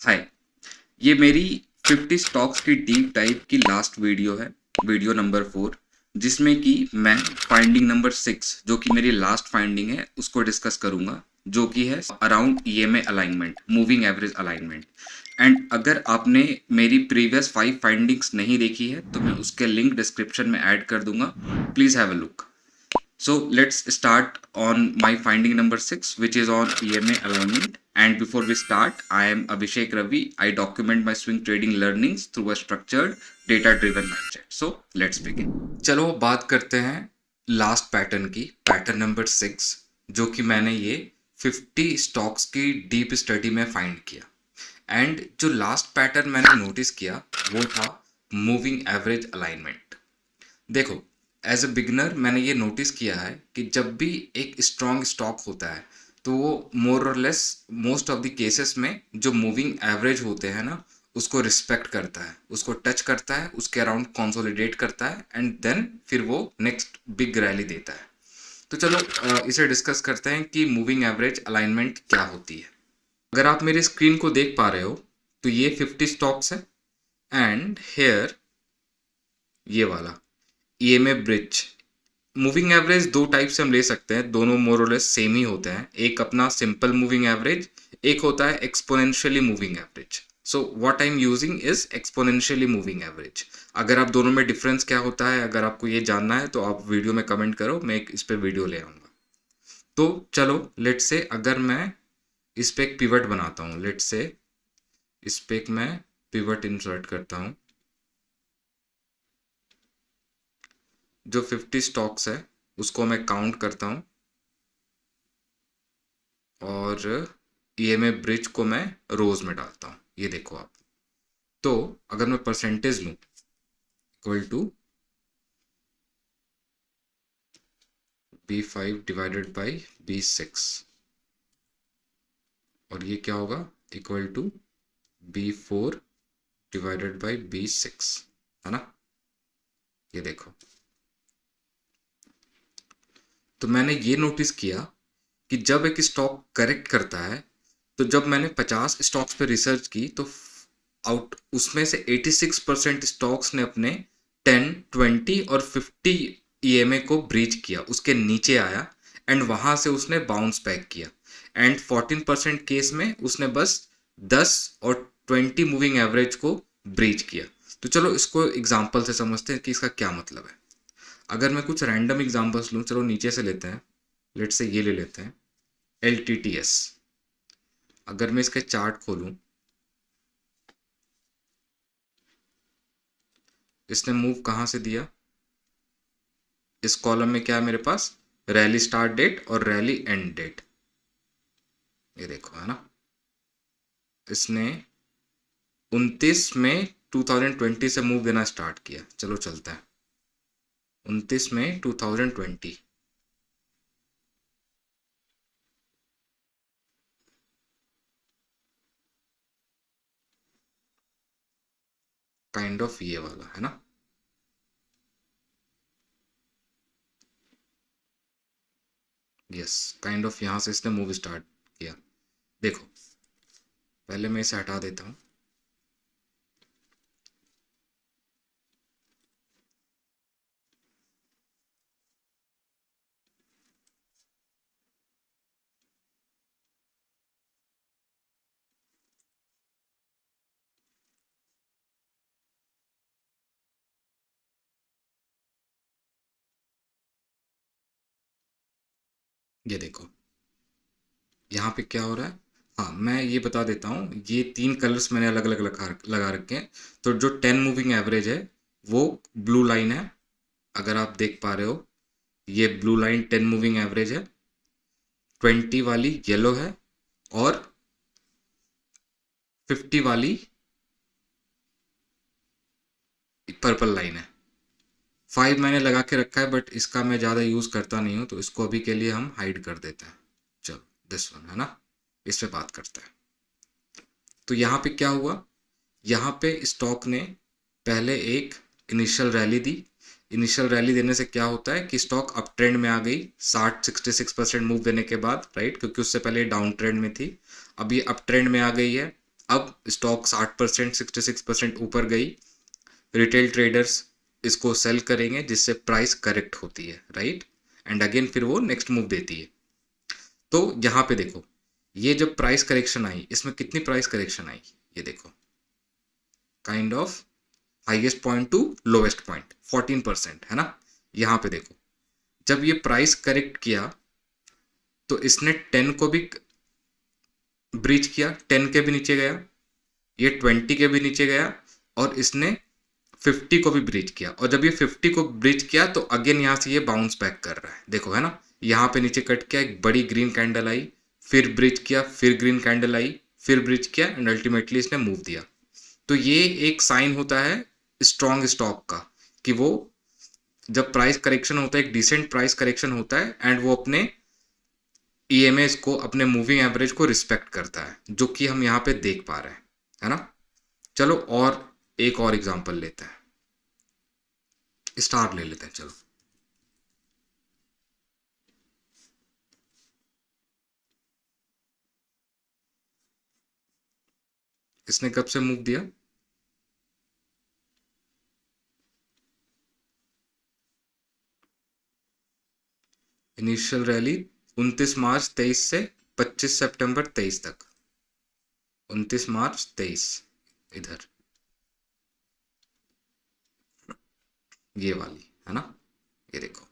हाय, ये मेरी 50 स्टॉक्स की डीप डाइव की लास्ट वीडियो है, वीडियो नंबर 4, जिसमें कि मैं फाइंडिंग नंबर 6 जो कि मेरी लास्ट फाइंडिंग है उसको डिस्कस करूंगा, जो कि है around EMA alignment, moving average alignment. And अगर आपने मेरी प्रीवियस 5 फाइंडिंग्स नहीं देखी है तो मैं उसके लिंक डिस्क्रिप्शन में ऐड कर दूंगा, please have a look. So let's start on my finding number 6, which is on EMA alignment. And before we start, I am Abhishek Ravi. I document my swing trading learnings through a structured, data-driven mindset. So let's begin. चलो बात करते हैं last pattern की, pattern number 6, जो कि मैंने ये 50 stocks की डीप स्टडी में फाइंड किया। एंड जो लास्ट पैटर्न मैंने नोटिस किया वो था मूविंग एवरेज अलाइनमेंट। देखो, एज अ बिगनर मैंने ये नोटिस किया है कि जब भी एक स्ट्रॉन्ग स्टॉक होता है तो वो मोर और less most of the cases में जो मूविंग एवरेज होते हैं ना उसको रिस्पेक्ट करता है, उसको टच करता है, उसके अराउंड कंसोलिडेट करता है एंड देन फिर वो नेक्स्ट बिग रैली देता है। तो चलो इसे डिस्कस करते हैं कि मूविंग एवरेज अलाइनमेंट क्या होती है। अगर आप मेरी स्क्रीन को देख पा रहे हो तो ये 50 स्टॉक्स है एंड हेयर ये वाला ईएमए ब्रिज। मूविंग एवरेज दो टाइप से हम ले सकते हैं, दोनों मोर और लेस सेम ही होते हैं। एक अपना सिंपल मूविंग एवरेज, एक होता है exponentially moving average. So what I am using is exponentially moving average. अगर आप दोनों में डिफरेंस क्या होता है अगर आपको ये जानना है तो आप वीडियो में कमेंट करो, मैं इस पे वीडियो ले आऊँगा। तो चलो लेट्स से अगर मैं इस पे एक पिवट बनाता हूँ, लेट्स से इस पे एक मैं पिवट इंसर्ट करता हूँ। जो 50 स्टॉक्स है उसको मैं काउंट करता हूँ और ईएमए ब्रिज को मैं रोज में डालता हूँ। ये देखो आप, तो अगर मैं परसेंटेज लूँ equal to B5 divided by B6 और ये क्या होगा equal to B4 divided by B6, है ना। ये देखो, तो मैंने ये नोटिस किया कि जब एक स्टॉक करेक्ट करता है तो जब मैंने 50 स्टॉक्स पे रिसर्च की तो आउट उसमें से 86% स्टॉक्स ने अपने 10, 20 और 50 ईएमए को ब्रीच किया, उसके नीचे आया एंड वहां से उसने बाउंस बैक किया। एंड 14% केस में उसने बस 10 और 20 मूविंग एवरेज को ब्रीच किया। तो चलो इसको एग्जांपल से समझते हैं कि इसका क्या मतलब है। अगर मैं कुछ रैंडम एग्जांपल्स लूँ, चलो नीचे से लेते हैं, लेट से ये ले लेते हैं LTTS। अगर मैं इसके चार्ट खोलूँ, इसने मूव कहाँ से दिया, इस कॉलम में क्या है मेरे पास, रैली स्टार्ट डेट और रैली एंड डेट। ये देखो, है ना। इसने 29 में 2020 से मूव देना स्टार्ट किया। चलो चलता है 29 में 2020। काइंड ऑफ ये वाला, है ना। यस, काइंड ऑफ यहाँ से इसने मूव स्टार्ट किया। देखो, पहले मैं इसे हटा देता हूँ। ये देखो, यहाँ पे क्या हो रहा है। हाँ, मैं ये बता देता हूँ, ये 3 कलर्स मैंने अलग अलग लगा रखे हैं। तो जो 10 मूविंग एवरेज है वो ब्लू लाइन है, अगर आप देख पा रहे हो ये ब्लू लाइन 10 मूविंग एवरेज है। 20 वाली येलो है और 50 वाली पर्पल लाइन है। 5 मैंने लगा के रखा है बट इसका मैं ज़्यादा यूज़ करता नहीं हूँ तो इसको अभी के लिए हम हाइड कर देते हैं। चलो दिस वन, है ना, इस पे बात करते हैं। तो यहाँ पे क्या हुआ, यहाँ पे स्टॉक ने पहले एक इनिशियल रैली दी। इनिशियल रैली देने से क्या होता है कि स्टॉक अप ट्रेंड में आ गई 66% मूव देने के बाद, राइट, क्योंकि उससे पहले डाउन ट्रेंड में थी। अब ये अप ट्रेंड में आ गई है अब स्टॉक 60% 66% ऊपर गई, रिटेल ट्रेडर्स इसको सेल करेंगे जिससे प्राइस करेक्ट होती है, राइट, एंड अगेन फिर वो नेक्स्ट मूव देती है। तो यहाँ पे देखो, ये जब प्राइस करेक्शन आई, इसमें कितनी प्राइस करेक्शन आई, ये देखो, kind of highest point two lowest point 14% है ना। यहाँ पे देखो, जब ये प्राइस करेक्ट किया तो इसने 10 को भी ब्रीच किया, 10 के भी नीचे गया, ये 20 के भी नीचे गया, और इसने 50 को भी ब्रीच किया। और जब ये 50 को ब्रीच किया तो अगेन यहाँ से ये बाउंस बैक कर रहा है, देखो है ना। यहाँ पे नीचे कट किया, एक बड़ी ग्रीन कैंडल आई, फिर ब्रीच किया, फिर ग्रीन कैंडल आई, फिर ब्रीच किया, एंड अल्टीमेटली इसने मूव दिया। तो ये एक साइन होता है स्ट्रॉन्ग स्टॉक का, कि वो जब प्राइस करेक्शन होता है, एक डिसेंट प्राइस करेक्शन होता है, एंड वो अपने ईएमएस को, अपने मूविंग एवरेज को रिस्पेक्ट करता है, जो कि हम यहाँ पे देख पा रहे हैं, है ना। चलो और एक और एग्जांपल लेते हैं, स्टार ले लेते हैं, चलो। इसने कब से मूव दिया, इनिशियल रैली 29 मार्च 23 से 25 सितंबर 23 तक, 29 मार्च 23, इधर ये वाली है ना, ये देखो।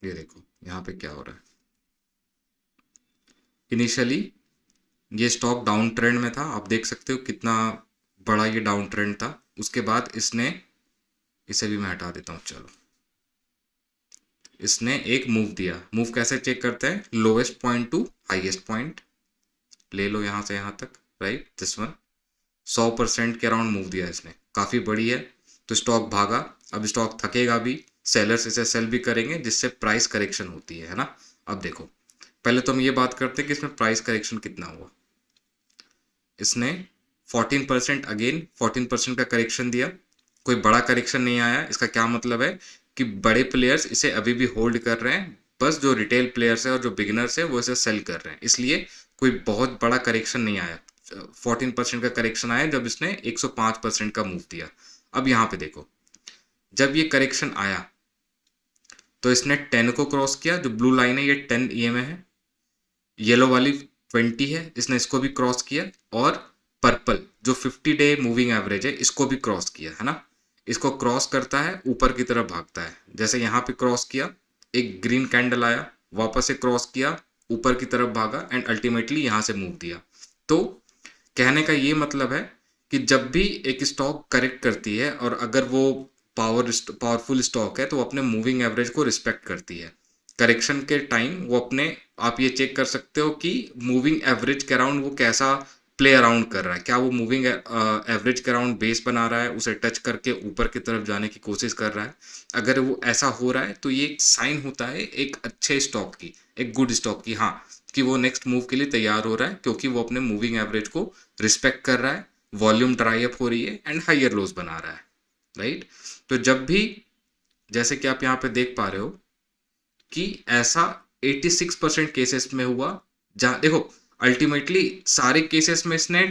ये देखो यहाँ पे क्या हो रहा है, इनिशियली ये स्टॉक डाउन ट्रेंड में था, आप देख सकते हो कितना बड़ा ये डाउन ट्रेंड था। उसके बाद इसने, इसे भी मैं हटा देता हूँ, चलो, इसने एक मूव दिया। मूव कैसे चेक करते हैं, lowest point two highest point ले लो, यहाँ से यहाँ तक, राइट, दिस वन। 100% के अराउंड मूव दिया इसने, काफ़ी बड़ी है। तो स्टॉक भागा, अब स्टॉक थकेगा भी, सेलर्स इसे सेल भी करेंगे, जिससे प्राइस करेक्शन होती है ना। अब देखो, पहले तो हम ये बात करते हैं कि इसमें प्राइस करेक्शन कितना हुआ। इसने 14%, अगेन 14% का करेक्शन दिया, कोई बड़ा करेक्शन नहीं आया। इसका क्या मतलब है कि बड़े प्लेयर्स इसे अभी भी होल्ड कर रहे हैं, बस जो रिटेल प्लेयर्स है और जो बिगिनर्स है वो इसे सेल कर रहे हैं, इसलिए कोई बहुत बड़ा करेक्शन नहीं आया। 14% का करेक्शन आया जब इसने 105% का मूव दिया। अब यहाँ पे देखो, जब ये करेक्शन आया तो इसने 10 को क्रॉस किया, जो ब्लू लाइन है ये 10 ईएमए है, येलो वाली 20 है, इसने इसको भी क्रॉस किया, और पर्पल जो 50 डे मूविंग एवरेज है इसको भी क्रॉस किया, है ना। इसको क्रॉस करता है, ऊपर की तरफ भागता है, जैसे यहाँ पे क्रॉस किया, एक ग्रीन कैंडल आया, वापस से क्रॉस किया, ऊपर की तरफ भागा, एंड अल्टीमेटली यहाँ से मूव दिया। तो कहने का ये मतलब है कि जब भी एक स्टॉक करेक्ट करती है, और अगर वो पावरफुल स्टॉक है, तो वो अपने मूविंग एवरेज को रिस्पेक्ट करती है। करेक्शन के टाइम वो अपने, आप ये चेक कर सकते हो कि मूविंग एवरेज के अराउंड वो कैसा प्ले अराउंड कर रहा है, क्या वो मूविंग एवरेज के अराउंड बेस बना रहा है, उसे टच करके ऊपर की तरफ जाने की कोशिश कर रहा है। अगर वो ऐसा हो रहा है तो ये एक साइन होता है एक अच्छे स्टॉक की, एक गुड स्टॉक की, हाँ, कि वो नेक्स्ट मूव के लिए तैयार हो रहा है, क्योंकि वो अपने मूविंग एवरेज को रिस्पेक्ट कर रहा है, वॉल्यूम ड्राई अप हो रही है, एंड हाइयर लोज बना रहा है, राइट। तो जब भी, जैसे कि आप यहाँ पे देख पा रहे हो कि ऐसा 86% केसेस में हुआ, जहाँ देखो अल्टीमेटली सारे केसेस में इसने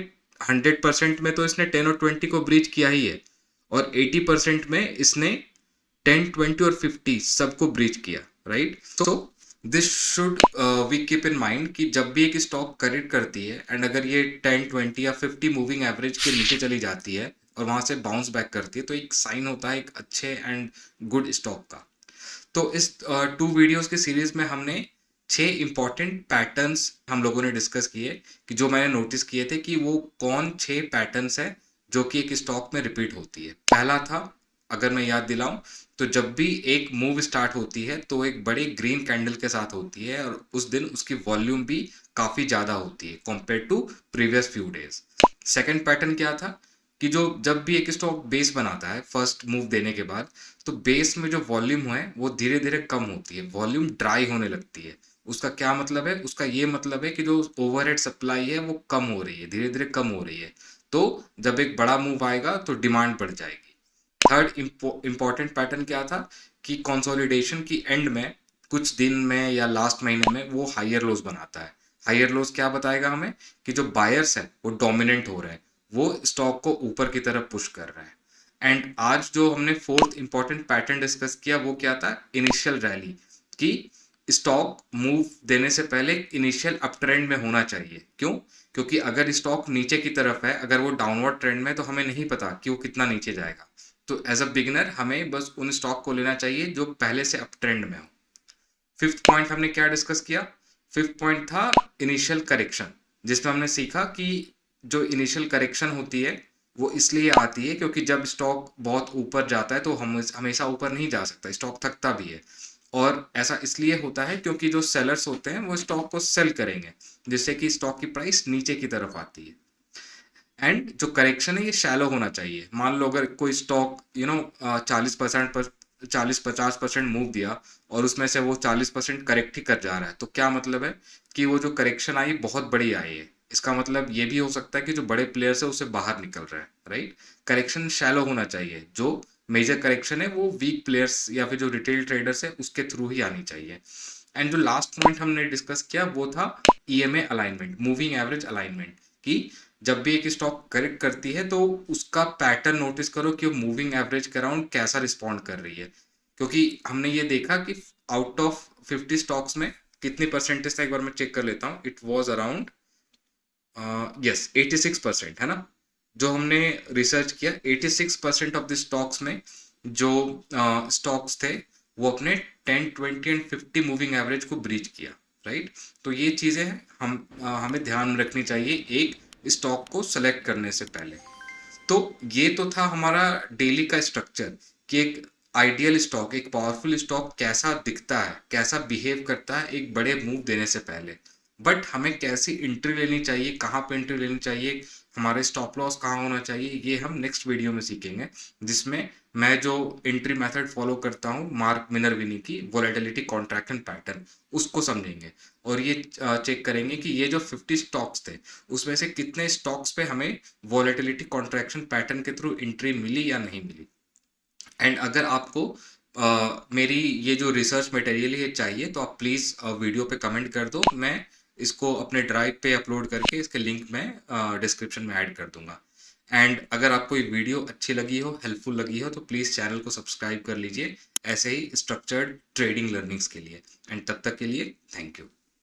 100% में तो इसने 10 और 20 को ब्रीच किया ही है, और 80% में इसने 10, 20 और 50 सबको ब्रीच किया, right. So this should we keep in mind कि जब भी एक स्टॉक करेक्ट करती है, एंड अगर ये 10, 20 या 50 मूविंग एवरेज के नीचे चली जाती है और वहां से बाउंस बैक करती है, तो एक साइन होता है एक अच्छे एंड गुड स्टॉक का। तो इस 2 वीडियोस के सीरीज में हमने 6 इंपॉर्टेंट पैटर्न्स हम लोगों ने डिस्कस किए, कि जो मैंने नोटिस किए थे कि वो कौन 6 पैटर्न्स है जो कि एक स्टॉक में रिपीट होती है। पहला था, अगर मैं याद दिलाऊं तो जब भी एक मूव स्टार्ट होती है तो एक बड़े ग्रीन कैंडल के साथ होती है और उस दिन उसकी वॉल्यूम भी काफ़ी ज़्यादा होती है compare to previous few days. Second pattern क्या था कि जो जब भी एक स्टॉक बेस बनाता है फर्स्ट मूव देने के बाद, तो बेस में जो वॉल्यूम है वो धीरे धीरे कम होती है, वॉल्यूम ड्राई होने लगती है। उसका क्या मतलब है? उसका ये मतलब है कि जो ओवरहेड सप्लाई है वो कम हो रही है, धीरे धीरे कम हो रही है। तो जब एक बड़ा मूव आएगा तो डिमांड बढ़ जाएगी। थर्ड इम्पॉर्टेंट पैटर्न क्या था कि कंसोलिडेशन की एंड में कुछ दिन में या लास्ट महीने में वो हायर लोज बनाता है। हायर लोज क्या बताएगा हमें कि जो बायर्स है वो डोमिनेंट हो रहे हैं, वो स्टॉक को ऊपर की तरफ पुश कर रहा है। एंड आज जो हमने फोर्थ इंपॉर्टेंट पैटर्न डिस्कस किया वो क्या था? Initial rally. कि स्टॉक मूव देने से पहले इनिशियल अप ट्रेंड में होना चाहिए। क्यों? क्योंकि अगर स्टॉक नीचे की तरफ है, अगर वो डाउनवर्ड ट्रेंड में, तो हमें नहीं पता कि वो कितना नीचे जाएगा। तो एज अ बिगिनर हमें बस उन स्टॉक को लेना चाहिए जो पहले से अप ट्रेंड में हो। फिफ्थ पॉइंट हमने क्या डिस्कस किया? फिफ्थ पॉइंट था इनिशियल करेक्शन, जिसमें हमने सीखा कि जो इनिशियल करेक्शन होती है वो इसलिए आती है क्योंकि जब स्टॉक बहुत ऊपर जाता है तो हम हमेशा ऊपर नहीं जा सकता, स्टॉक थकता भी है। और ऐसा इसलिए होता है क्योंकि जो सेलर्स होते हैं वो स्टॉक को सेल करेंगे, जिससे कि स्टॉक की प्राइस नीचे की तरफ आती है। एंड जो करेक्शन है ये शैलो होना चाहिए। मान लो अगर कोई स्टॉक 40% पर 40-50% मूव दिया और उसमें से वो 40% करेक्ट ही कर जा रहा है, तो क्या मतलब है कि वो जो करेक्शन आई बहुत बड़ी आई है। इसका मतलब ये भी हो सकता है कि जो बड़े प्लेयर्स है उससे बाहर निकल रहा है, राइट। करेक्शन शैलो होना चाहिए। जो मेजर करेक्शन है वो वीक प्लेयर्स या फिर जो रिटेल ट्रेडर्स है उसके थ्रू ही आनी चाहिए। एंड जो लास्ट पॉइंट हमने डिस्कस किया वो था EMA alignment, moving average alignment. कि जब भी एक स्टॉक करेक्ट करती है तो उसका पैटर्न नोटिस करो कि वो मूविंग एवरेज के अराउंड कैसा रिस्पॉन्ड कर रही है। क्योंकि हमने ये देखा कि आउट ऑफ 50 स्टॉक्स में कितनी परसेंटेज था, एक बार मैं चेक कर लेता हूँ। इट वाज अराउंड यस 86% है ना। जो हमने रिसर्च किया 86% ऑफ द स्टॉक्स में जो स्टॉक्स थे वो अपने 10, 20 एंड 50 मूविंग एवरेज को ब्रीच किया, राइट। तो ये चीज़ें हमें ध्यान में रखनी चाहिए एक स्टॉक को सेलेक्ट करने से पहले। तो ये तो था हमारा डेली का स्ट्रक्चर कि एक आइडियल स्टॉक, एक पावरफुल स्टॉक कैसा दिखता है, कैसा बिहेव करता है एक बड़े मूव देने से पहले। बट हमें कैसी एंट्री लेनी चाहिए, कहाँ पे एंट्री लेनी चाहिए, हमारे स्टॉप लॉस कहाँ होना चाहिए, ये हम नेक्स्ट वीडियो में सीखेंगे। जिसमें मैं जो एंट्री मेथड फॉलो करता हूँ मार्क मिनरविनी की वोलेटिलिटी कॉन्ट्रैक्शन पैटर्न, उसको समझेंगे। और ये चेक करेंगे कि ये जो 50 स्टॉक्स थे उसमें से कितने स्टॉक्स पे हमें वॉलेटिलिटी कॉन्ट्रैक्शन पैटर्न के थ्रू एंट्री मिली या नहीं मिली। एंड अगर आपको मेरी ये जो रिसर्च मटेरियल ये चाहिए तो आप प्लीज़ वीडियो पे कमेंट कर दो, मैं इसको अपने ड्राइव पे अपलोड करके इसके लिंक मैं डिस्क्रिप्शन में ऐड कर दूंगा। एंड अगर आपको ये वीडियो अच्छी लगी हो, हेल्पफुल लगी हो, तो प्लीज़ चैनल को सब्सक्राइब कर लीजिए ऐसे ही स्ट्रक्चर्ड ट्रेडिंग लर्निंग्स के लिए। एंड तब तक के लिए थैंक यू।